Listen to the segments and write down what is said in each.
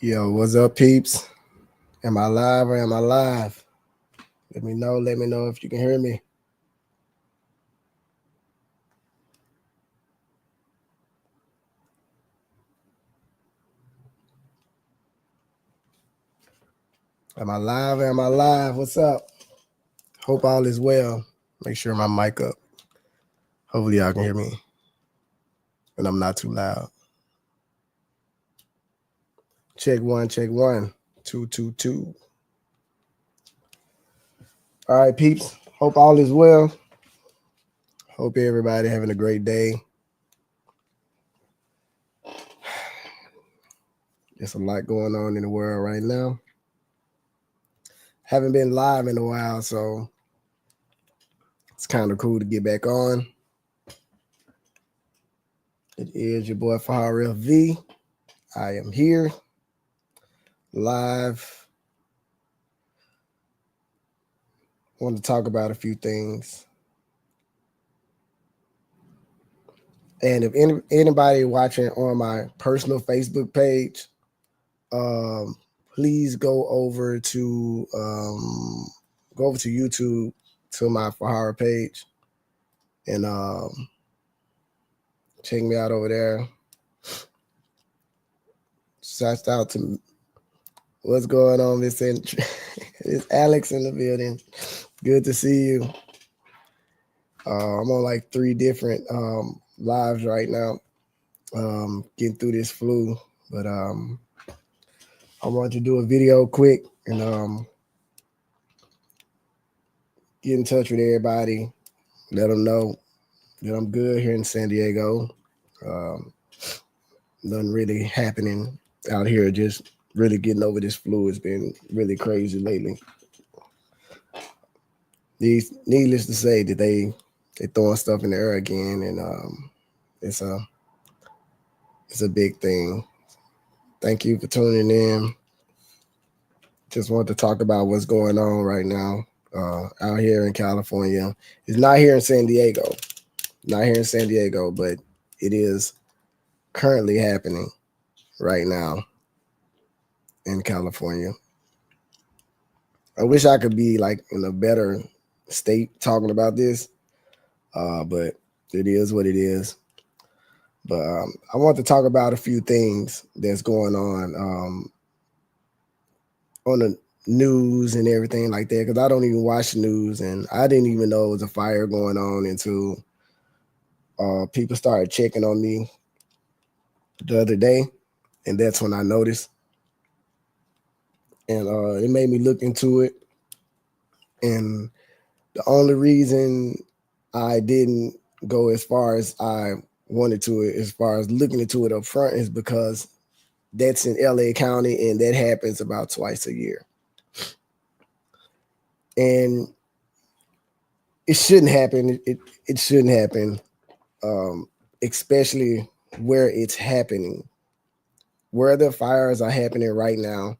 Yo, what's up, peeps? Am I live or am I live? Let me know. Let me know if you can hear me. Am I live or am I live? What's up? Hope all is well. Make sure my mic up. Hopefully y'all can hear me and I'm not too loud. Check one, check one. 222. All right, peeps. Hope all is well. Hope everybody having a great day. There's a lot going on in the world right now. Haven't been live in a while, so it's kind of cool to get back on. It is your boy Fa-Harra F.V. I am here live. Want to talk about a few things. And if anybody watching on my personal Facebook page, please go over to YouTube to my Fa-Harra page and check me out over there. Shout out to what's going on, Miss it's Alex in the building. Good to see you. I'm on like 3 different lives right now, getting through this flu, but I want to do a video quick and get in touch with everybody, let them know that I'm good here in San Diego. Nothing really happening out here, just really getting over this flu. It's been really crazy lately. Needless to say that they throwing stuff in the air again, and it's a big thing. Thank you for tuning in. Just want to talk about what's going on right now out here in California. It's not here in San Diego. Not here in San Diego, but it is currently happening right now in California. I wish I could be like in a better state talking about this, but it is what it is. But I want to talk about a few things that's going on the news and everything like that, because I don't even watch the news, and I didn't even know it was a fire going on until people started checking on me the other day, and that's when I noticed. And it made me look into it. And the only reason I didn't go as far as I wanted to, as far as looking into it up front, is because that's in LA County, and that happens about twice a year. And it shouldn't happen. It shouldn't happen, especially where it's happening. Where the fires are happening right now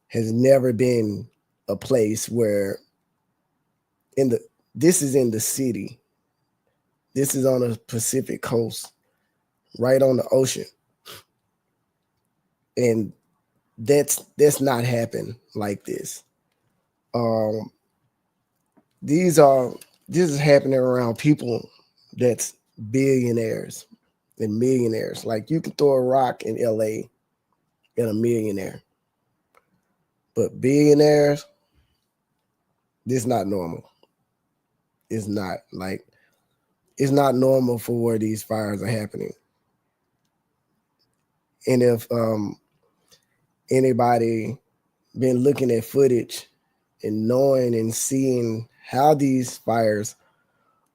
has never been a place where this is in the city. This is on the Pacific coast, right on the ocean. And that's not happened like this. This is happening around people that's billionaires and millionaires. Like, you can throw a rock in LA at a millionaire. But billionaires, this is not normal. It's not normal for where these fires are happening. And if anybody been looking at footage and knowing and seeing how these fires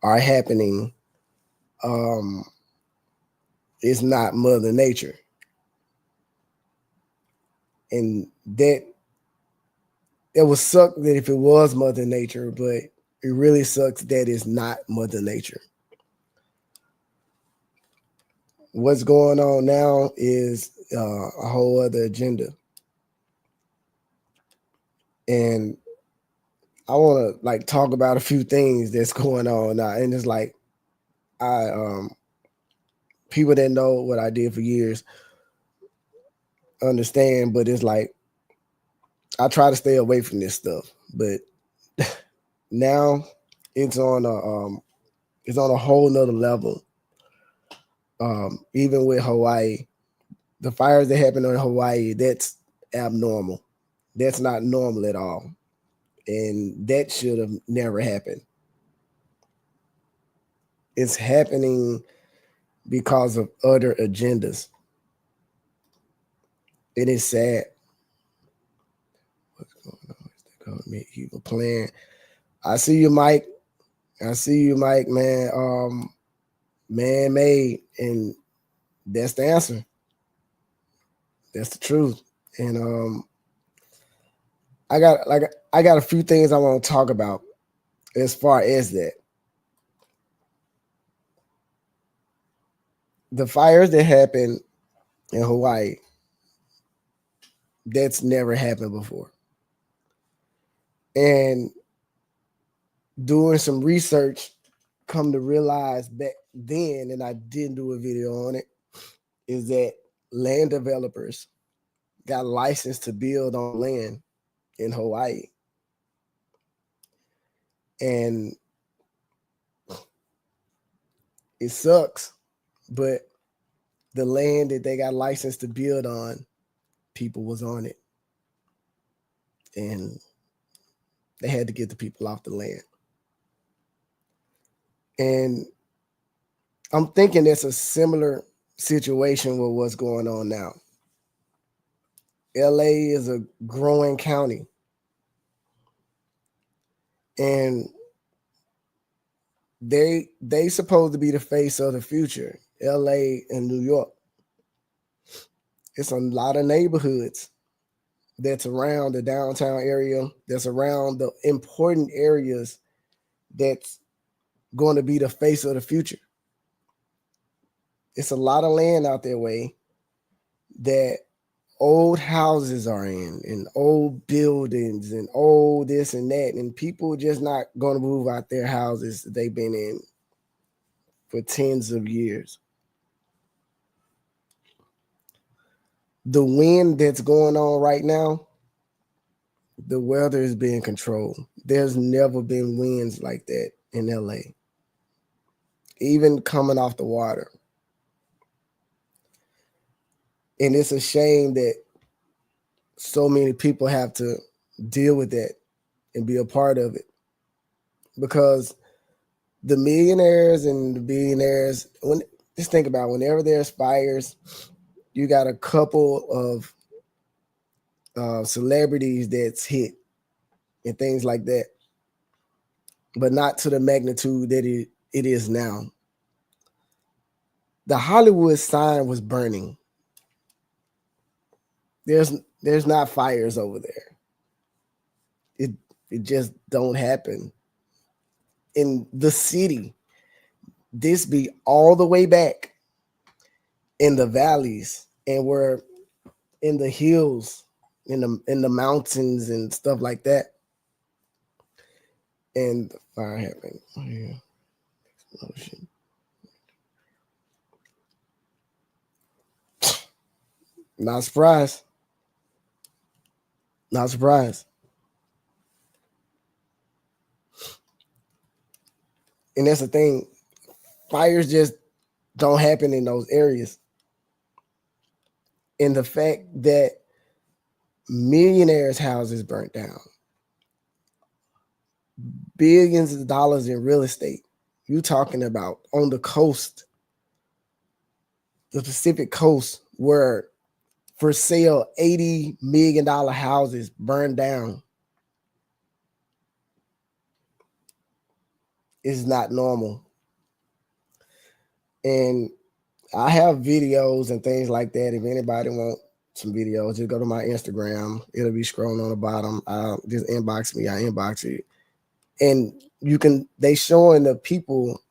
are happening, it's not Mother Nature. And that would suck that if it was Mother Nature, but it really sucks that it's not Mother Nature. What's going on now is a whole other agenda. And I want to like talk about a few things that's going on now. And it's like, people that know what I did for years, understand, but it's like I try to stay away from this stuff. But now it's on a whole nother level. Even with Hawaii, the fires that happen in Hawaii, that's abnormal. That's not normal at all. And that should have never happened. It's happening because of other agendas. It is sad. What's going on? Is the government evil plan? I see you, Mike. I see you, Mike, man. Man-made, and that's the answer. That's the truth. And I got a few things I want to talk about as far as that. The fires that happened in Hawaii, that's never happened before. And doing some research, come to realize back then, and I didn't do a video on it, is that land developers got licensed to build on land in Hawaii. And it sucks, but the land that they got licensed to build on, people was on it. And they had to get the people off the land. And I'm thinking it's a similar situation with what's going on now. LA is a growing county. And they supposed to be the face of the future, LA and New York. It's a lot of neighborhoods that's around the downtown area, that's around the important areas that's going to be the face of the future. It's a lot of land out there way that old houses are in, and old buildings, and old this and that, and people just not going to move out their houses that they've been in for tens of years. The wind that's going on right now, the weather is being controlled. There's never been winds like that in LA, even coming off the water. And it's a shame that so many people have to deal with that and be a part of it, because the millionaires and the billionaires, just think about whenever there's fires, you got a couple of celebrities that's hit and things like that, but not to the magnitude that it is now. The Hollywood sign was burning. There's not fires over there. It just don't happen. In the city, this be all the way back in the valleys, and we're in the hills, in the mountains and stuff like that. And the fire happened. Oh, yeah. Explosion. Not surprised. Not surprised. And that's the thing. Fires just don't happen in those areas. And the fact that millionaires' houses burnt down, billions of dollars in real estate. You're talking about on the coast, the Pacific coast, where for sale $80 million houses burned down is not normal. And I have videos and things like that. If anybody wants some videos, just go to my Instagram. It'll be scrolling on the bottom. Just inbox me. I inbox it. And they showing the people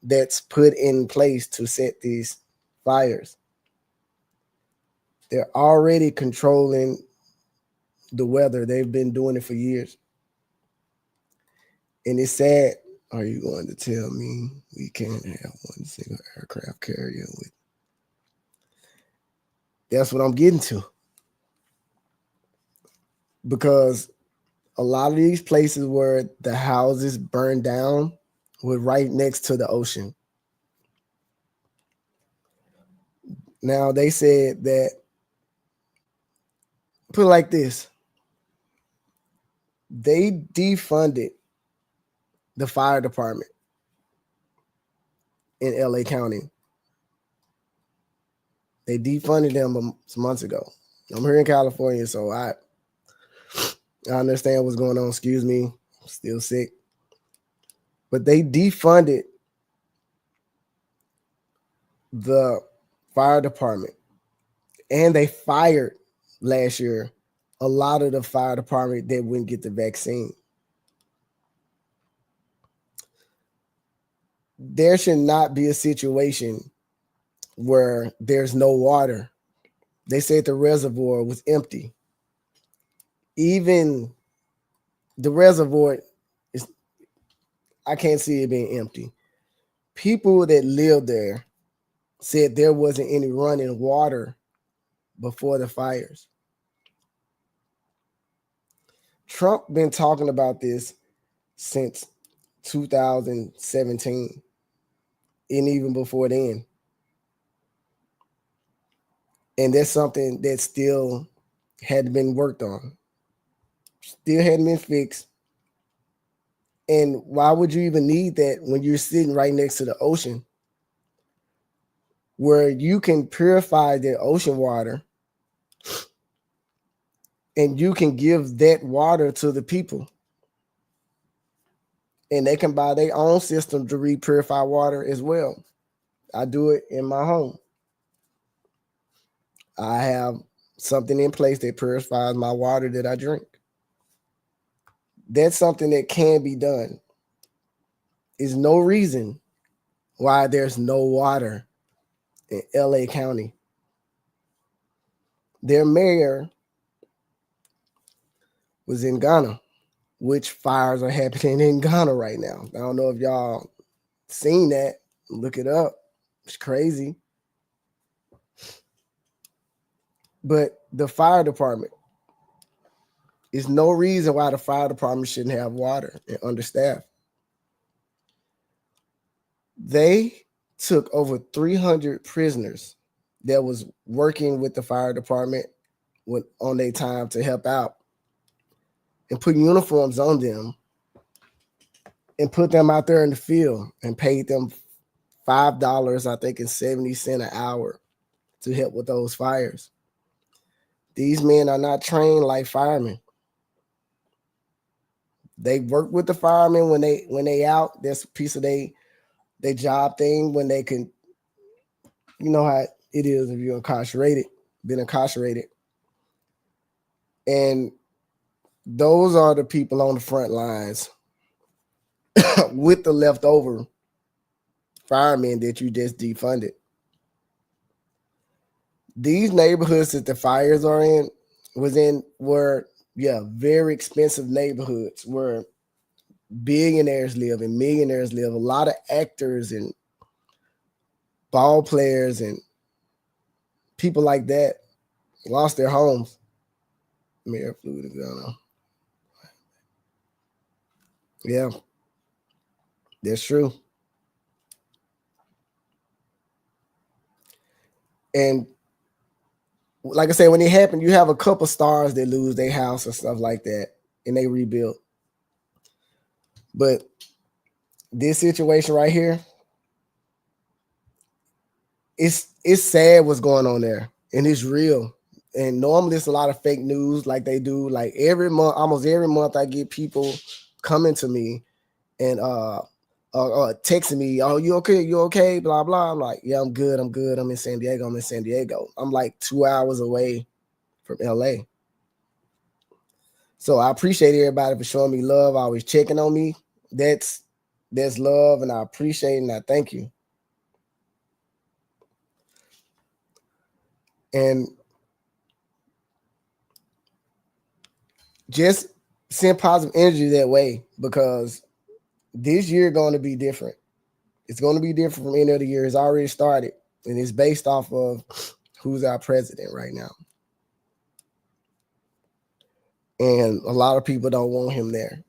that's put in place to set these fires. They're already controlling the weather. They've been doing it for years. And it's sad. Are you going to tell me we can't have one single aircraft carrier with? That's what I'm getting to. because a lot of these places where the houses burned down were right next to the ocean. Now they said that, put it like this, they defunded the fire department in LA County. They defunded them some months ago. I'm here in California, so I understand what's going on. Excuse me, I'm still sick. But they defunded the fire department, and they fired last year a lot of the fire department that wouldn't get the vaccine. There should not be a situation where there's no water. They said the reservoir was empty. Even the reservoir is, I can't see it being empty. People that lived there said there wasn't any running water before the fires. Trump been talking about this since 2017, and even before then. And that's something that still hadn't been worked on, still hadn't been fixed. And why would you even need that when you're sitting right next to the ocean, where you can purify the ocean water and you can give that water to the people, and they can buy their own system to re-purify water as well. I do it in my home. I have something in place that purifies my water that I drink. That's something that can be done. There's no reason why there's no water in LA County. Their mayor was in Ghana, which fires are happening in Ghana right now. I don't know if y'all seen that. Look it up. It's crazy. But the fire department, is no reason why the fire department shouldn't have water and understaffed. They took over 300 prisoners that was working with the fire department on their time to help out, and put uniforms on them and put them out there in the field and paid them $5, I think, and 70 cents an hour to help with those fires. These men are not trained like firemen. They work with the firemen when they out. That's a piece of they job thing when they can, you know how it is if you're been incarcerated. And those are the people on the front lines with the leftover firemen that you just defunded. These neighborhoods that the fires are in were very expensive neighborhoods where billionaires live and millionaires live. A lot of actors and ball players and people like that lost their homes. Mayor flew to Ghana. Yeah, that's true. And like I said, when it happened, you have a couple stars that lose their house or stuff like that, and they rebuild. But this situation right here, it's sad what's going on there, and it's real. And normally it's a lot of fake news like they do. Like every month, almost every month, I get people coming to me and texting me, "Oh, you okay? You okay?" Blah blah. I'm like, "Yeah, I'm good. I'm good. I'm in San Diego. I'm in San Diego. I'm like 2 hours away from LA." So I appreciate everybody for showing me love, always checking on me. That's love, and I appreciate it, and I thank you. And just send positive energy that way, because this year going to be different. It's going to be different from any other year. It's already started, and it's based off of who's our president right now. and a lot of people don't want him there.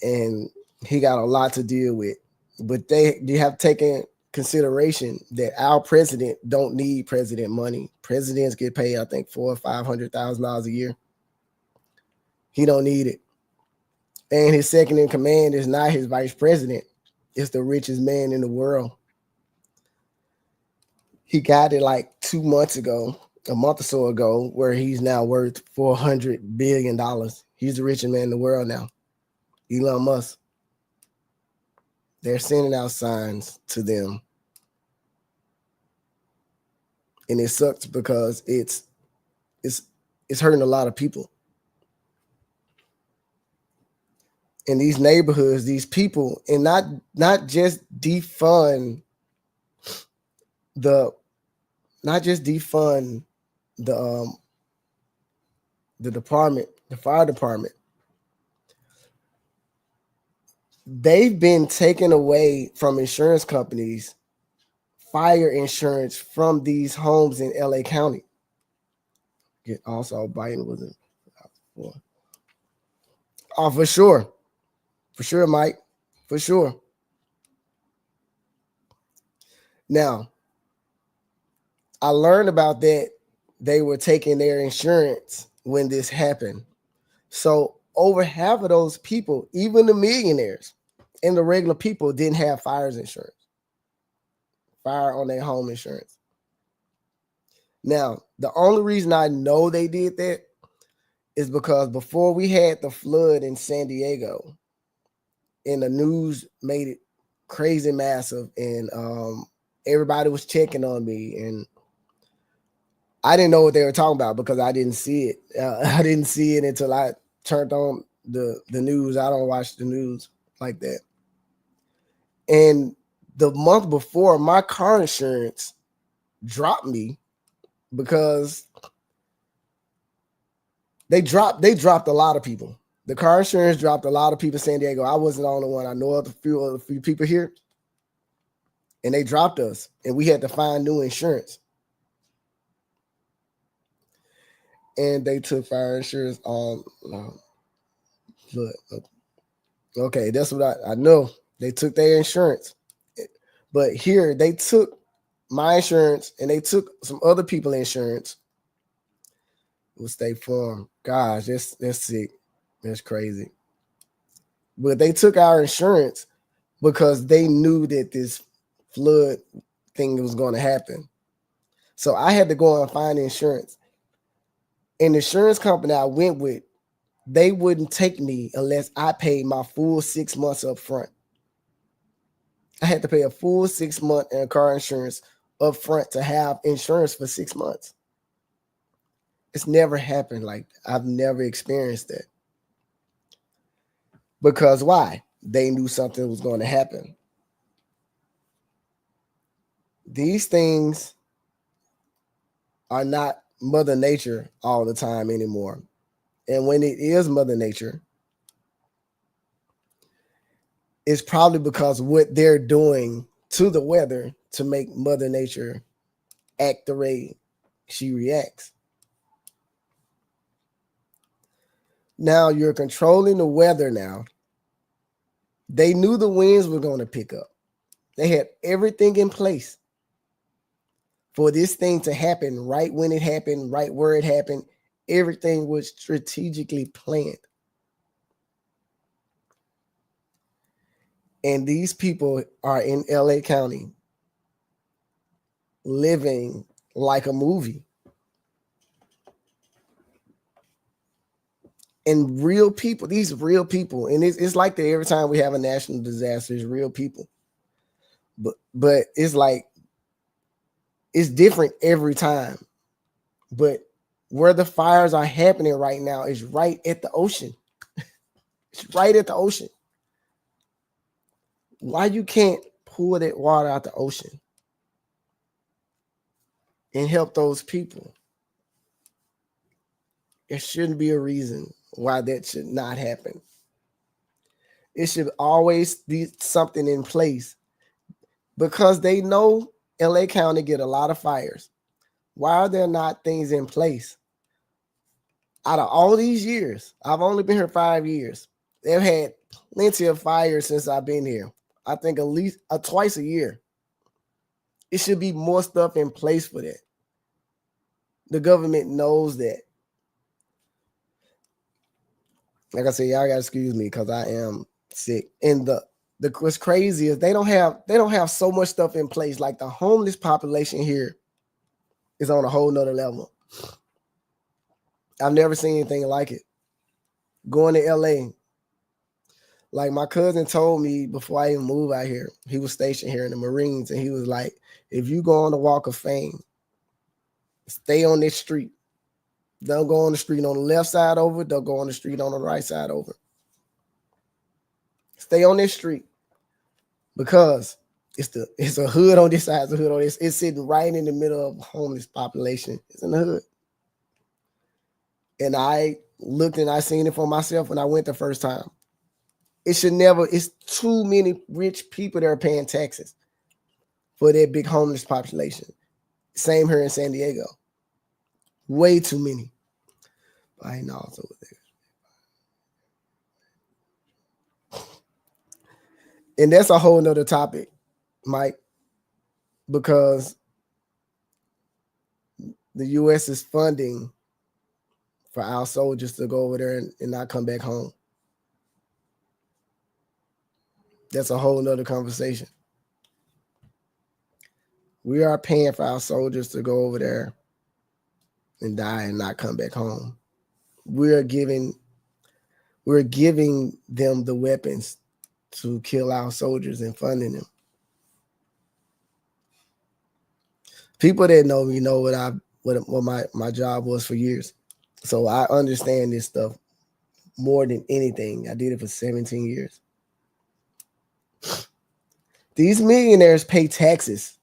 And he got a lot to deal with. But you have taken consideration that our president don't need president money. Presidents get paid, I think, $400,000 or $500,000 a year. He don't need it. And his second in command is not his vice president. It's the richest man in the world. He got it like 2 months ago, a month or so ago, where he's now worth $400 billion. He's the richest man in the world now. Elon Musk. They're sending out signs to them. And it sucks because it's hurting a lot of people. In these neighborhoods, these people, and not just defund the department, the fire department. They've been taken away from insurance companies, fire insurance from these homes in LA County. Also, Biden wasn't. Oh, for sure. For sure, Mike. For sure. Now, I learned about that. They were taking their insurance when this happened. So over half of those people, even the millionaires and the regular people, didn't have fire insurance. Fire on their home insurance. Now, the only reason I know they did that is because before we had the flood in San Diego, and the news made it crazy massive, and everybody was checking on me, and I didn't know what they were talking about because I didn't see it. I didn't see it until I turned on the news. I don't watch the news like that. And the month before, my car insurance dropped me because they dropped a lot of people. The car insurance dropped a lot of people in San Diego. I wasn't the only one. I know of a few people here. And they dropped us. And we had to find new insurance. And they took fire insurance on. Look, okay, that's what I know. They took their insurance. But here, they took my insurance and they took some other people's insurance. It was State Farm. Gosh, that's sick. That's crazy. But they took our insurance because they knew that this flood thing was going to happen. So I had to go and find insurance. And the insurance company I went with, they wouldn't take me unless I paid my full 6 months up front. I had to pay a full 6 month and car insurance up front to have insurance for 6 months. It's never happened. Like, I've never experienced that. Because why? They knew something was going to happen. These things are not Mother Nature all the time anymore. And when it is Mother Nature, it's probably because what they're doing to the weather to make Mother Nature act the way she reacts. Now you're controlling the weather now. They knew the winds were going to pick up. They had everything in place for this thing to happen right when it happened, right where it happened. Everything was strategically planned. And these people are in LA County living like a movie. And real people, these real people, and it's like that every time we have a national disaster, it's real people. But it's like, it's different every time. But where the fires are happening right now is right at the ocean. It's right at the ocean. Why you can't pull that water out the ocean and help those people? There shouldn't be a reason why that should not happen. It should always be something in place because they know LA County get a lot of fires. Why are there not things in place Out of all these years, I've only been here 5 years. They've had plenty of fires since I've been here. I think at least twice a year. It should be more stuff in place for that. The government knows that. Like I said, y'all gotta excuse me because I am sick. And the what's crazy is they don't have so much stuff in place. Like the homeless population here is on a whole nother level. I've never seen anything like it. Going to LA, like my cousin told me before I even moved out here, he was stationed here in the Marines, and he was like, if you go on the Walk of Fame, stay on this street. Don't go on the street on the left side over. Don't go on the street on the right side over. Stay on this street because it's a hood on this side, it's a hood on this. It's sitting right in the middle of homeless population. It's in the hood. And I looked and I seen it for myself when I went the first time. It's too many rich people that are paying taxes for that big homeless population. Same here in San Diego. Way too many. I know it's over there. And that's a whole nother topic, Mike, because the U.S. is funding for our soldiers to go over there and not come back home. That's a whole nother conversation. We are paying for our soldiers to go over there and die and not come back home. We're giving them the weapons to kill our soldiers and funding them. People that know me know what my job was for years. So I understand this stuff more than anything. I did it for 17 years. These millionaires pay taxes.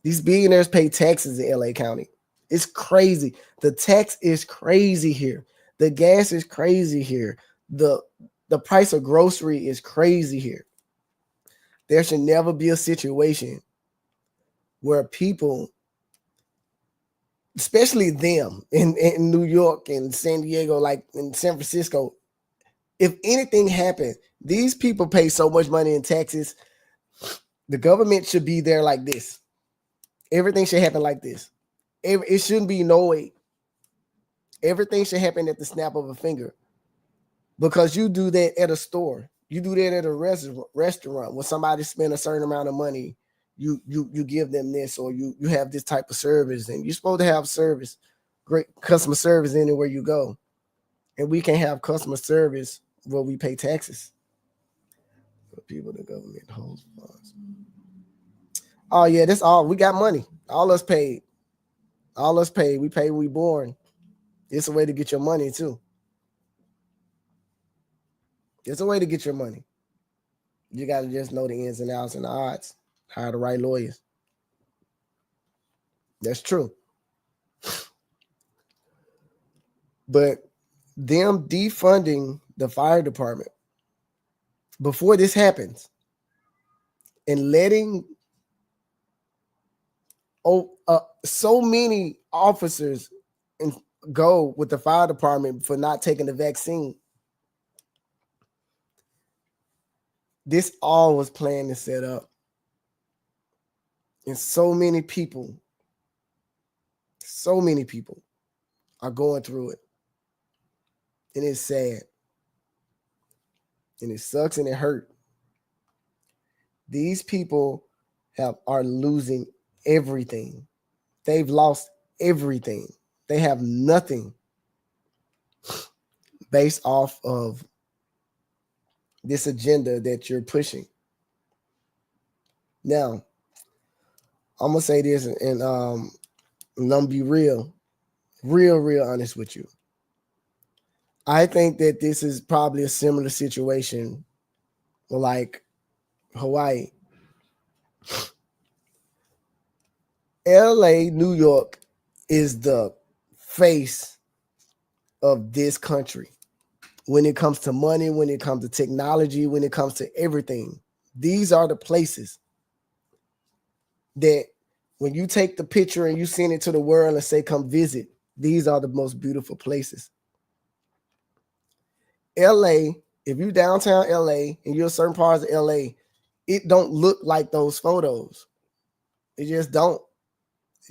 These billionaires pay taxes in LA County. It's crazy. The tax is crazy here. The gas is crazy here. The price of grocery is crazy here. There should never be a situation where people, especially them in New York and San Diego, like in San Francisco, if anything happened, these people pay so much money in taxes. The government should be there like this. Everything should happen like this. It shouldn't be no wait. Everything should happen at the snap of a finger. Because you do that at a store. You do that at a restaurant. When somebody spend a certain amount of money, you give them this, or you have this type of service, and you're supposed to have service, great customer service anywhere you go. And we can't have customer service where we pay taxes. For people, the government holds funds. Oh yeah, that's all. We got money. All us paid. We pay when we born. It's a way to get your money too. It's a way to get your money. You got to just know the ins and outs and the odds. Hire the right lawyers. That's true. But them defunding the fire department before this happens and letting so many officers go with the fire department for not taking the vaccine. This all was planned and set up. And so many people are going through it. And it's sad. And it sucks and it hurts. These people are losing everything. They've lost everything. They have nothing based off of this agenda that you're pushing. Now, I'm gonna say this, and I'm gonna be real honest with you. I think that this is probably a similar situation like Hawaii. LA, New York is the face of this country. When it comes to money, when it comes to technology, when it comes to everything, these are the places that when you take the picture and you send it to the world and say, come visit, these are the most beautiful places. LA, if you downtown LA and you're certain parts of LA, it don't look like those photos. It just don't. If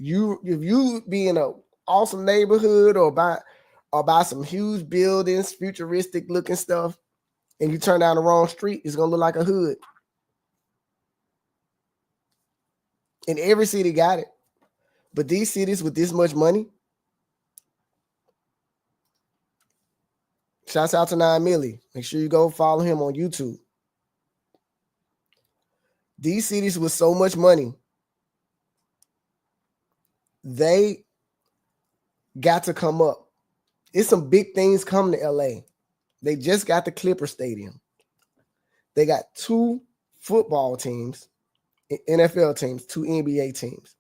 you be in a awesome neighborhood or by some huge buildings, futuristic looking stuff, and you turn down the wrong street, it's gonna look like a hood. And every city got it. But these cities with this much money, shouts out to 9 Millie. Make sure you go follow him on YouTube. These cities with so much money, they got to come up. It's some big things coming to LA. They just got the Clipper Stadium. They got 2 football teams, NFL teams, 2 NBA teams.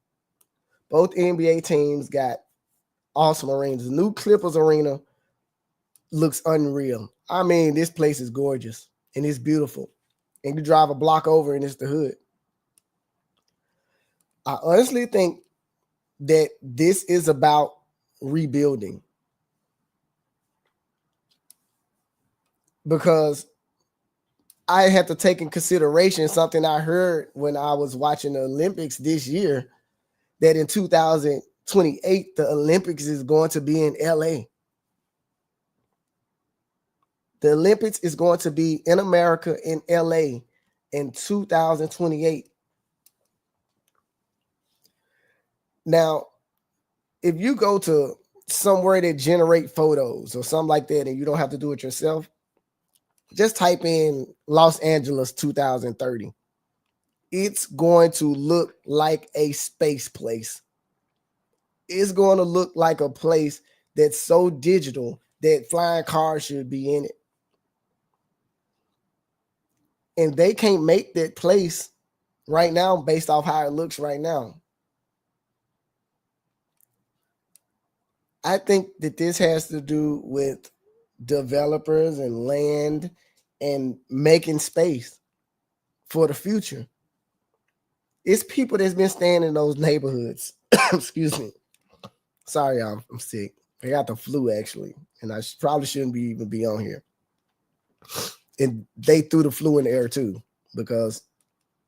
Both NBA teams got awesome arenas. The new Clippers arena looks unreal. I mean, this place is gorgeous and it's beautiful. And you drive a block over and it's the hood. I honestly think that this is about rebuilding. Because I had to take in consideration something I heard when I was watching the Olympics this year, that in 2028, the Olympics is going to be in LA. The Olympics is going to be in America, in LA, in 2028. Now, if you go to somewhere that generate photos or something like that and you don't have to do it yourself, just type in Los Angeles 2030. It's going to look like a space place. It's going to look like a place that's so digital that flying cars should be in it. And they can't make that place right now based off how it looks right now. I think that this has to do with developers and land and making space for the future. It's people that's been staying in those neighborhoods. Excuse me. Sorry, y'all. I'm sick. I got the flu, actually. And I probably shouldn't even be on here. And they threw the flu in the air, too. Because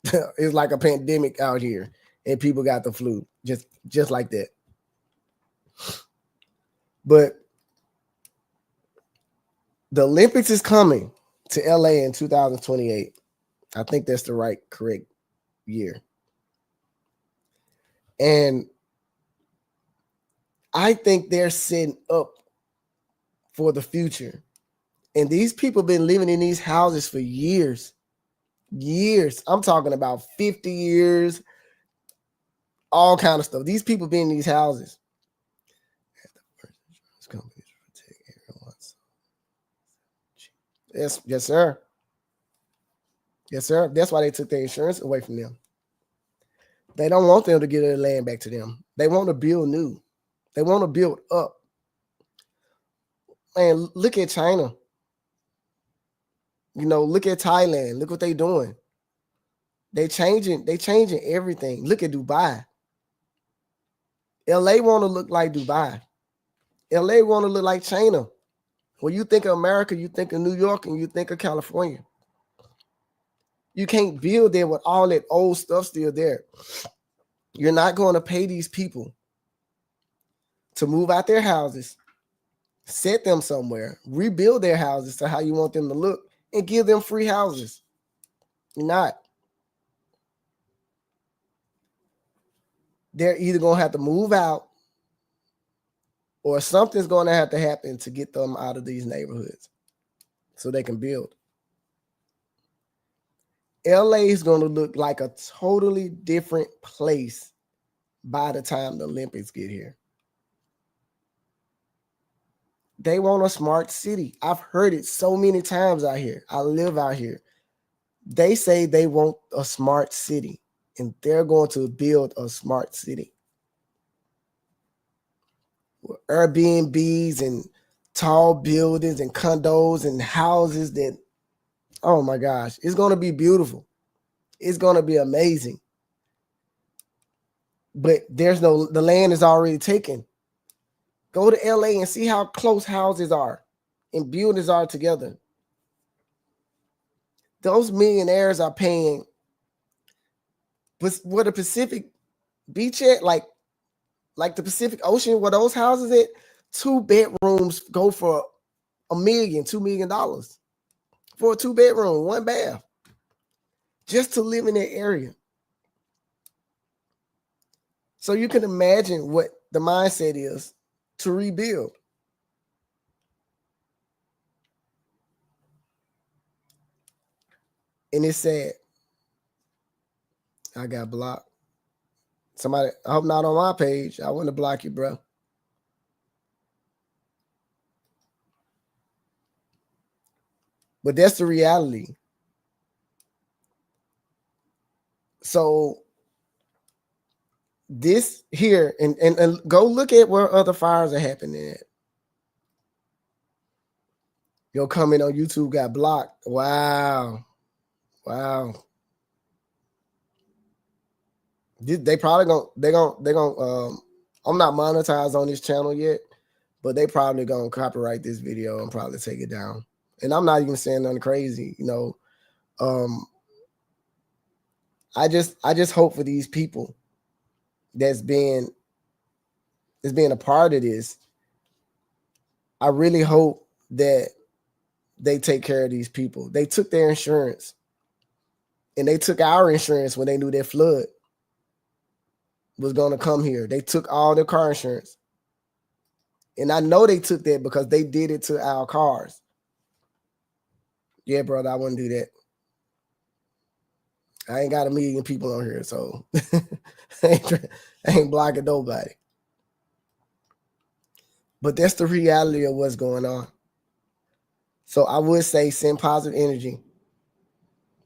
it's like a pandemic out here. And people got the flu. Just like that. But the Olympics is coming to LA in 2028. I think that's the correct year. And I think they're setting up for the future. And these people have been living in these houses for years. Years. I'm talking about 50 years, all kind of stuff. These people been in these houses. Yes, sir. Yes, sir. That's why they took their insurance away from them. They don't want them to get their land back to them. They want to build new. They want to build up. Man, look at China. Look at Thailand. Look what they're doing. They changing everything. Look at Dubai. LA want to look like Dubai. LA want to look like China. When you think of America, you think of New York and you think of California. You can't build there with all that old stuff still there. You're not going to pay these people to move out their houses, set them somewhere, rebuild their houses to how you want them to look, and give them free houses. You're not. They're either going to have to move out or something's going to have to happen to get them out of these neighborhoods so they can build. LA is going to look like a totally different place by the time the Olympics get here. They want a smart city. I've heard it so many times out here. I live out here. They say they want a smart city, and they're going to build a smart city. Airbnbs and tall buildings and condos and houses that, oh my gosh, it's going to be beautiful. It's going to be amazing. But the land is already taken. Go to LA and see how close houses are and buildings are together. Those millionaires are paying, but where the Pacific beach at, like the Pacific Ocean, where those houses at, 2 bedrooms go for $1 million, $2 million for a 2-bedroom, 1 bath, just to live in that area. So you can imagine what the mindset is to rebuild. And it's sad. I got blocked. Somebody, I hope not on my page. I want to block you, bro. But that's the reality. So this here, and go look at where other fires are happening at. Your comment on YouTube got blocked. Wow. Wow. They probably gonna I'm not monetized on this channel yet, but they probably gonna copyright this video and probably take it down. And I'm not even saying nothing crazy, you know. I just hope for these people that's being a part of this. I really hope that they take care of these people. They took their insurance, and they took our insurance when they knew their flood was going to come here. They took all their car insurance. And I know they took that because they did it to our cars. Yeah, brother, I wouldn't do that. I ain't got 1 million people on here, so I ain't blocking nobody. But that's the reality of what's going on. So I would say send positive energy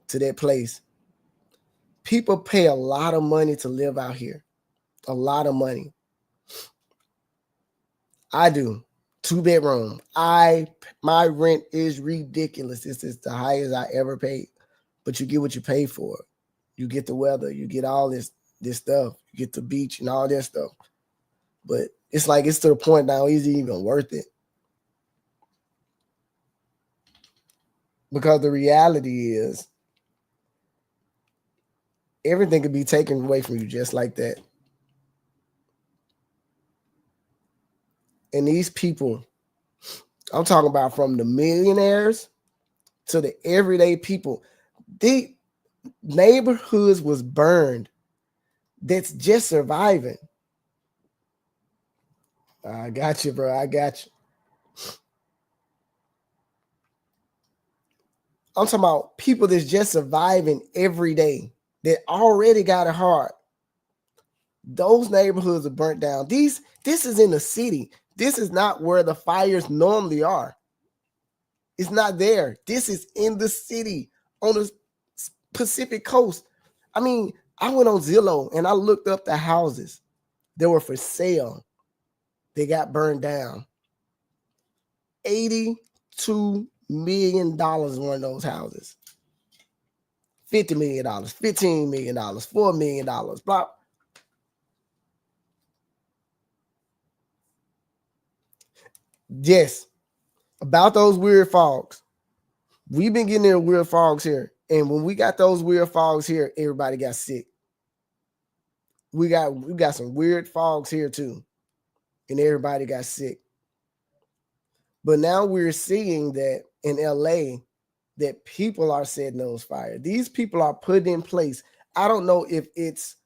to that place. People pay a lot of money to live out here. A lot of money. I do. 2-bedroom. My rent is ridiculous. This is the highest I ever paid. But you get what you pay for. You get the weather. You get all this stuff. You get the beach and all that stuff. But it's like it's to the point now, is it even worth it? Because the reality is everything can be taken away from you just like that. And these people, I'm talking about from the millionaires to the everyday people, the neighborhoods was burned that's just surviving. I got you, bro. I got you. I'm talking about people that's just surviving every day that already got it hard. Those neighborhoods are burnt down. This is in the city. This is not where the fires normally are. It's not there. This is in the city on the Pacific coast. I mean, I went on Zillow and I looked up the houses that were for sale. They got burned down. $82 million one of those houses. $50 million, $15 million, $4 million. Blah. Yes, about those weird fogs. We've been getting their weird fogs here. And when we got those weird fogs here, everybody got sick. We got some weird fogs here too. And everybody got sick. But now we're seeing that in LA that people are setting those fires. These people are put in place. I don't know if it's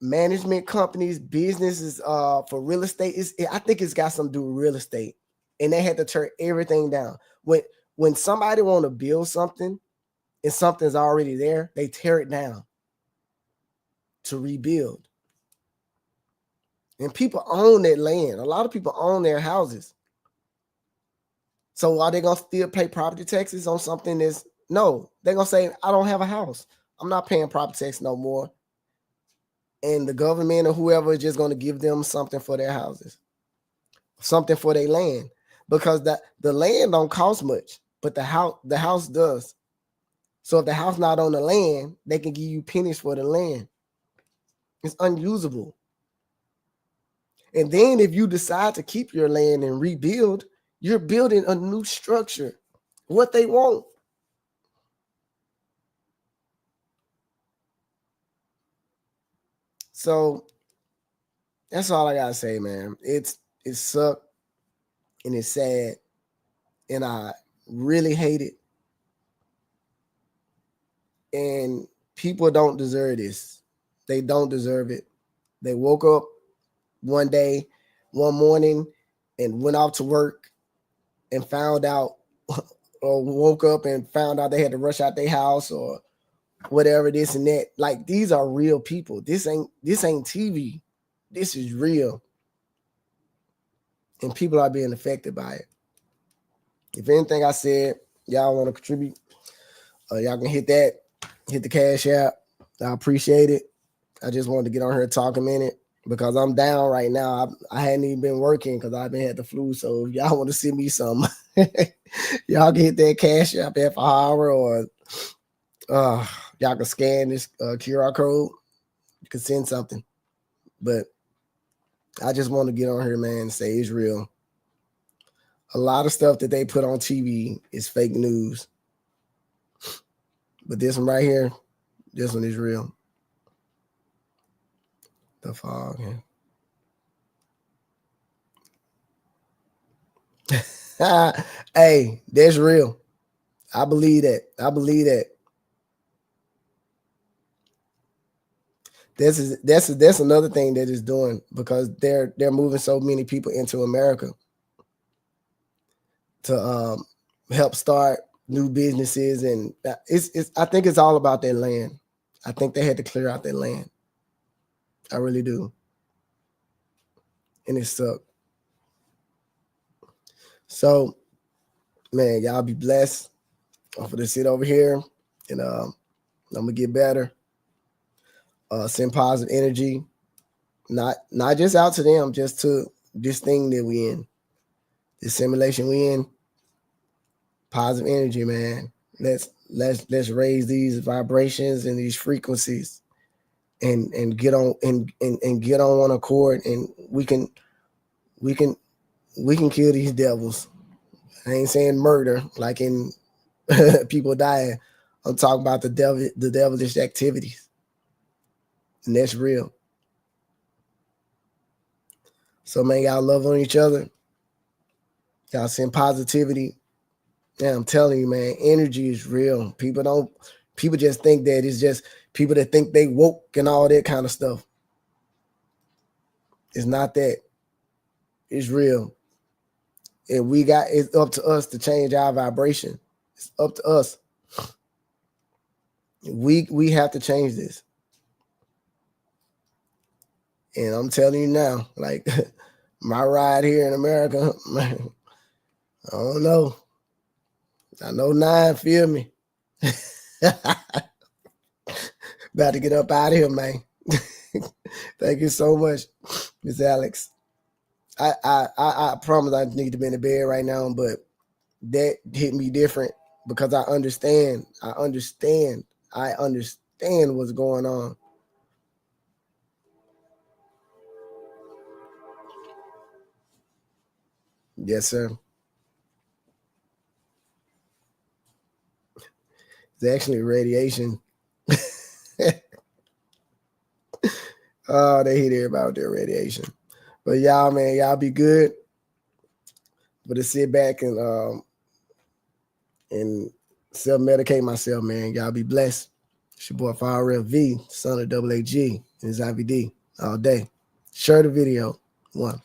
management companies, businesses for real estate. I think it's got something to do with real estate. And they had to turn everything down. When somebody want to build something and something's already there, they tear it down to rebuild. And people own that land. A lot of people own their houses. So are they going to still pay property taxes on something that's, no, they're going to say, I don't have a house. I'm not paying property tax no more. And the government or whoever is just going to give them something for their houses, something for their land, because the land don't cost much, but the house does. So if the house not on the land, they can give you pennies for the land. It's unusable. And then if you decide to keep your land and rebuild, you're building a new structure. What they want. So that's all I gotta say, man. It sucked and it's sad, and I really hate it. And people don't deserve this. They don't deserve it. They woke up one morning, and went out to work and found out, or woke up and found out they had to rush out their house or whatever, this and that. Like, these are real people. This ain't TV. This is real. And people are being affected by it. If anything I said, y'all want to contribute, y'all can hit the Cash App. I appreciate it. I just wanted to get on here and talk a minute because I'm down right now. I hadn't even been working because I've been had the flu. So if y'all want to send me some, y'all can hit that Cash App at FaHarra, or y'all can scan this QR code. You can send something. But I just want to get on here, man, and say it's real. A lot of stuff that they put on TV is fake news. But this one right here, this one is real. The fog. Yeah. Hey, that's real. I believe that. That's another thing that is doing, because they're moving so many people into America to help start new businesses, and it's I think it's all about their land. I think they had to clear out their land. I really do. And it sucked. So, man, y'all be blessed. I'm gonna sit over here, and I'm gonna get better. Send positive energy, not just out to them, just to this thing that we in, this simulation we in. Positive energy, man. Let's raise these vibrations and these frequencies, and get on and get on one accord, and we can kill these devils. I ain't saying murder like in people dying. I'm talking about the devilish activities. And that's real. So, man, y'all love on each other. Y'all send positivity. Yeah, I'm telling you, man, energy is real. People just think that it's just people that think they woke and all that kind of stuff. It's not that. It's real. And it's up to us to change our vibration. It's up to us. We have to change this. And I'm telling you now, like, my ride here in America, man, I don't know. I know 9 feel me. About to get up out of here, man. Thank you so much, Miss Alex. I promise I need to be in the bed right now, but that hit me different because I understand what's going on. Yes, sir. It's actually radiation. Oh, they hate everybody with their radiation. But y'all, man, y'all be good. But to sit back and self-medicate myself, man. Y'all be blessed. It's your boy Fa-Harra F.V, son of Double A.G, and his IVD all day. Share the video. 1.